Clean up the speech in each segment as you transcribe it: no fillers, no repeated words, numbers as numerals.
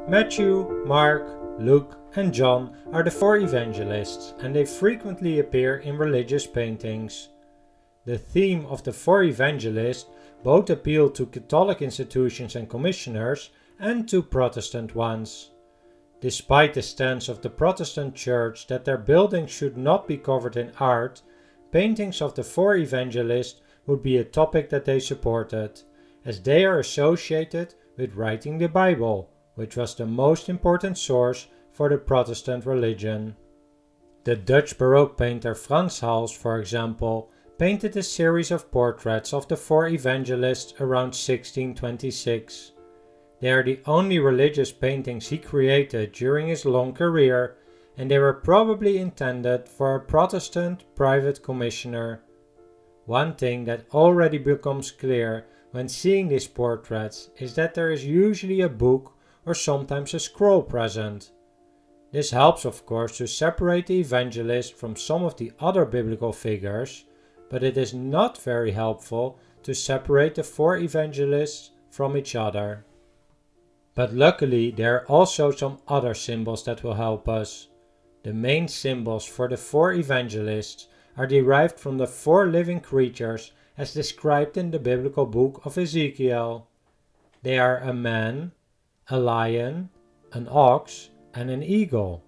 Matthew, Mark, Luke and John are the four evangelists, and they frequently appear in religious paintings. The theme of the four evangelists both appeal to Catholic institutions and commissioners and to Protestant ones. Despite the stance of the Protestant Church that their buildings should not be covered in art, paintings of the four evangelists would be a topic that they supported, as they are associated with writing the Bible, which was the most important source for the Protestant religion. The Dutch Baroque painter Frans Hals, for example, painted a series of portraits of the four evangelists around 1626. They are the only religious paintings he created during his long career, and they were probably intended for a Protestant private commissioner. One thing that already becomes clear when seeing these portraits is that there is usually a book or sometimes a scroll present. This helps, of course, to separate the evangelist from some of the other biblical figures, but it is not very helpful to separate the four evangelists from each other. But luckily, there are also some other symbols that will help us. The main symbols for the four evangelists are derived from the four living creatures as described in the biblical book of Ezekiel. They are a man, a lion, an ox, and an eagle.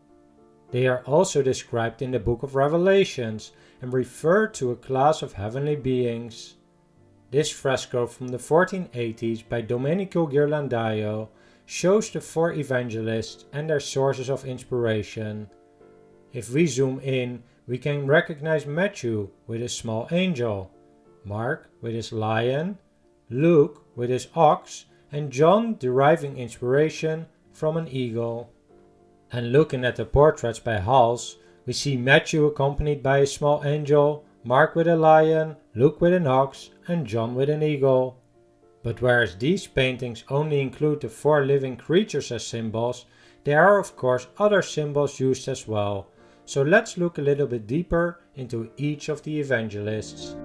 They are also described in the book of Revelations and refer to a class of heavenly beings. This fresco from the 1480s by Domenico Ghirlandaio shows the four evangelists and their sources of inspiration. If we zoom in, we can recognize Matthew with his small angel, Mark with his lion, Luke with his ox, and John deriving inspiration from an eagle. And looking at the portraits by Hals, we see Matthew accompanied by a small angel, Mark with a lion, Luke with an ox, and John with an eagle. But whereas these paintings only include the four living creatures as symbols, there are of course other symbols used as well. So let's look a little bit deeper into each of the evangelists.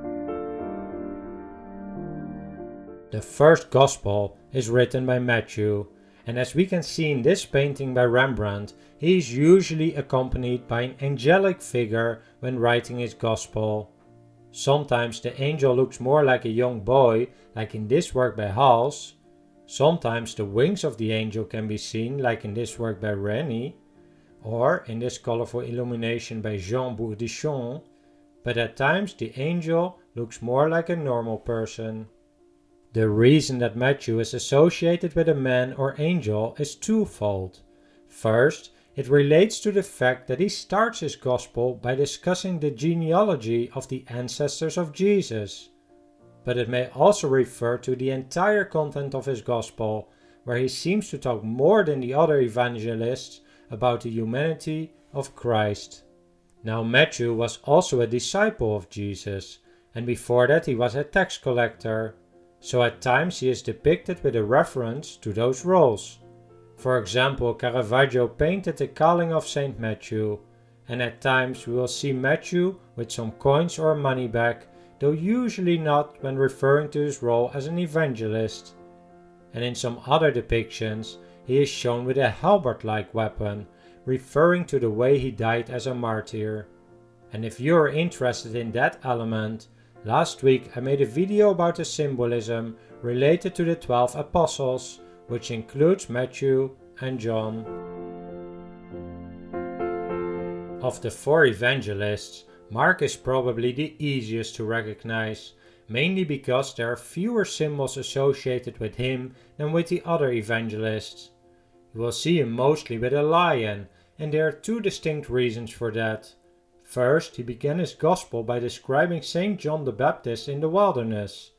The first Gospel is written by Matthew, and as we can see in this painting by Rembrandt, he is usually accompanied by an angelic figure when writing his Gospel. Sometimes the angel looks more like a young boy, like in this work by Hals. Sometimes the wings of the angel can be seen, like in this work by Rennie, or in this colorful illumination by Jean Bourdichon, but at times the angel looks more like a normal person. The reason that Matthew is associated with a man or angel is twofold. First, it relates to the fact that he starts his gospel by discussing the genealogy of the ancestors of Jesus. But it may also refer to the entire content of his gospel, where he seems to talk more than the other evangelists about the humanity of Christ. Now Matthew was also a disciple of Jesus, and before that he was a tax collector, so at times he is depicted with a reference to those roles. For example, Caravaggio painted the calling of Saint Matthew, and at times we will see Matthew with some coins or money back, though usually not when referring to his role as an evangelist. And in some other depictions, he is shown with a halberd-like weapon, referring to the way he died as a martyr. And if you are interested in that element, last week I made a video about the symbolism related to the 12 apostles, which includes Matthew and John. Of the four evangelists, Mark is probably the easiest to recognize, mainly because there are fewer symbols associated with him than with the other evangelists. You will see him mostly with a lion, and there are two distinct reasons for that. First, he began his gospel by describing Saint John the Baptist in the wilderness.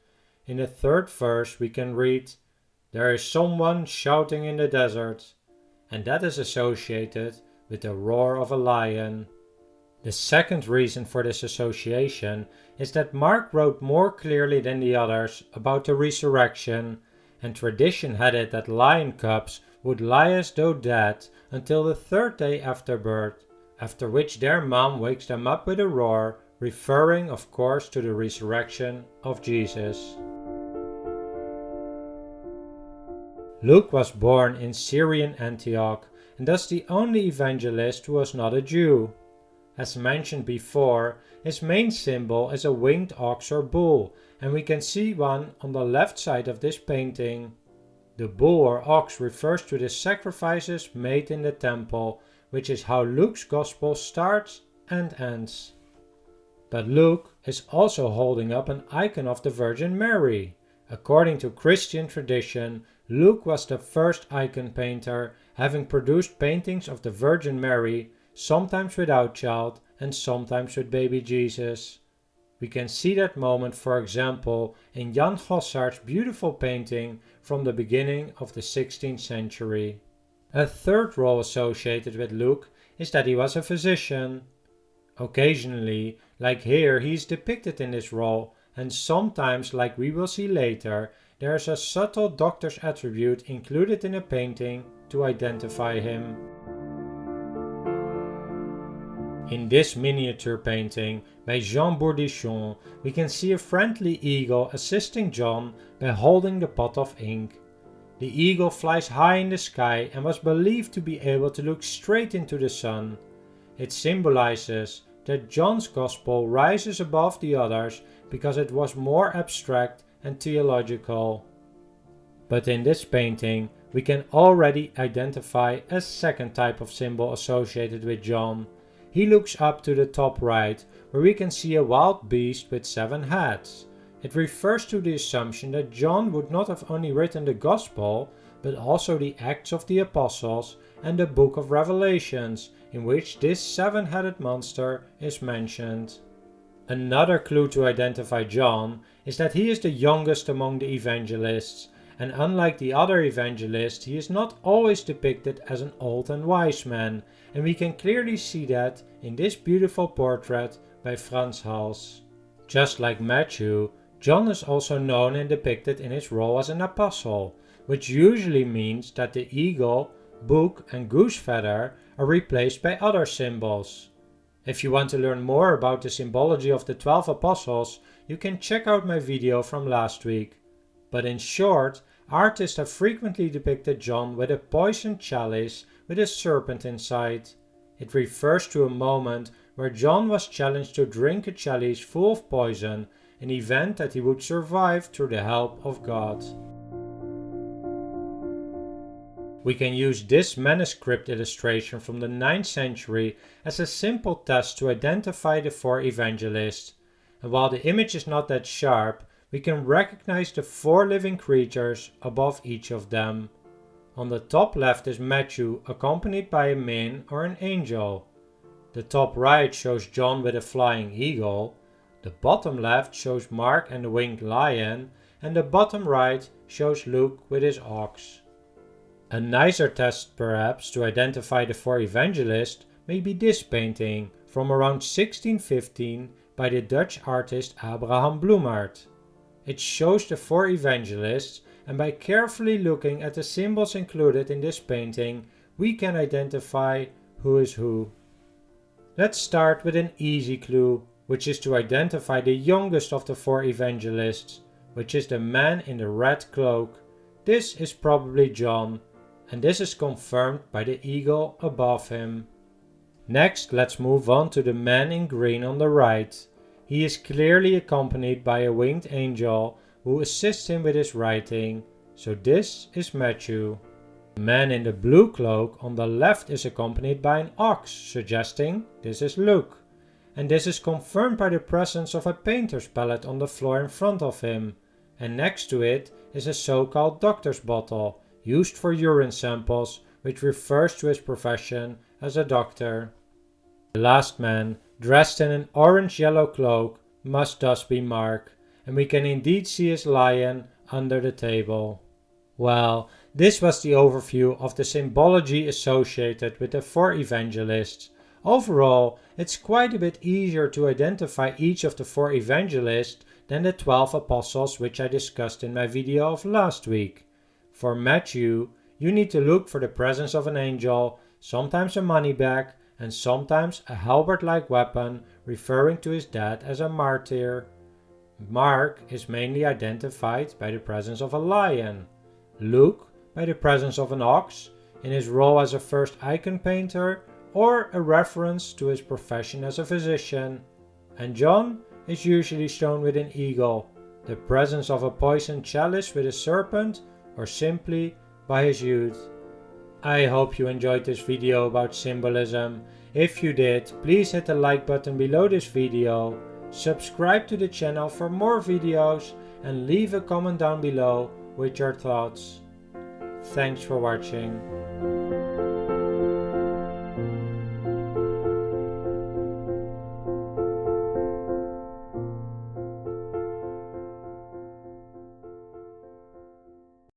In the third verse we can read, "There is someone shouting in the desert," and that is associated with the roar of a lion. The second reason for this association is that Mark wrote more clearly than the others about the resurrection, and tradition had it that lion cubs would lie as though dead until the third day after birth, after which their mom wakes them up with a roar, referring of course to the resurrection of Jesus. Luke was born in Syrian Antioch and thus the only evangelist who was not a Jew. As mentioned before, his main symbol is a winged ox or bull, and we can see one on the left side of this painting. The bull or ox refers to the sacrifices made in the temple, which is how Luke's Gospel starts and ends. But Luke is also holding up an icon of the Virgin Mary. According to Christian tradition, Luke was the first icon painter, having produced paintings of the Virgin Mary, sometimes without child and sometimes with baby Jesus. We can see that moment, for example, in Jan Gossard's beautiful painting from the beginning of the 16th century. A third role associated with Luke is that he was a physician. Occasionally, like here, he is depicted in this role, and sometimes, like we will see later, there is a subtle doctor's attribute included in a painting to identify him. In this miniature painting by Jean Bourdichon, we can see a friendly eagle assisting John by holding the pot of ink. The eagle flies high in the sky and was believed to be able to look straight into the sun. It symbolizes that John's Gospel rises above the others because it was more abstract and theological. But in this painting, we can already identify a second type of symbol associated with John. He looks up to the top right, where we can see a wild beast with 7 heads. It refers to the assumption that John would not have only written the Gospel, but also the Acts of the Apostles and the Book of Revelations, in which this 7-headed monster is mentioned. Another clue to identify John is that he is the youngest among the evangelists, and unlike the other evangelists, he is not always depicted as an old and wise man, and we can clearly see that in this beautiful portrait by Frans Hals. Just like Matthew, John is also known and depicted in his role as an apostle, which usually means that the eagle, book and goose feather are replaced by other symbols. If you want to learn more about the symbology of the 12 apostles, you can check out my video from last week. But in short, artists have frequently depicted John with a poisoned chalice with a serpent inside. It refers to a moment where John was challenged to drink a chalice full of poison, an event that he would survive through the help of God. We can use this manuscript illustration from the 9th century as a simple test to identify the 4 evangelists. And while the image is not that sharp, we can recognize the 4 living creatures above each of them. On the top left is Matthew, accompanied by a man or an angel. The top right shows John with a flying eagle. The bottom left shows Mark and the winged lion, and the bottom right shows Luke with his ox. A nicer test perhaps to identify the 4 evangelists may be this painting from around 1615 by the Dutch artist Abraham Bloemaert. It shows the 4 evangelists, and by carefully looking at the symbols included in this painting, we can identify who is who. Let's start with an easy clue, which is to identify the youngest of the 4 evangelists, which is the man in the red cloak. This is probably John, and this is confirmed by the eagle above him. Next, let's move on to the man in green on the right. He is clearly accompanied by a winged angel who assists him with his writing, so this is Matthew. The man in the blue cloak on the left is accompanied by an ox, suggesting this is Luke, and this is confirmed by the presence of a painter's palette on the floor in front of him, and next to it is a so-called doctor's bottle, used for urine samples, which refers to his profession as a doctor. The last man, dressed in an orange-yellow cloak, must thus be Mark, and we can indeed see his lion under the table. Well, this was the overview of the symbology associated with the 4 evangelists. Overall, it's quite a bit easier to identify each of the 4 evangelists than the 12 apostles which I discussed in my video of last week. For Matthew, you need to look for the presence of an angel, sometimes a money bag, and sometimes a halberd-like weapon referring to his death as a martyr. Mark is mainly identified by the presence of a lion. Luke by the presence of an ox in his role as a first icon painter, or a reference to his profession as a physician. And John is usually shown with an eagle, the presence of a poisoned chalice with a serpent, or simply by his youth. I hope you enjoyed this video about symbolism. If you did, please hit the like button below this video, subscribe to the channel for more videos, and leave a comment down below with your thoughts. Thanks for watching.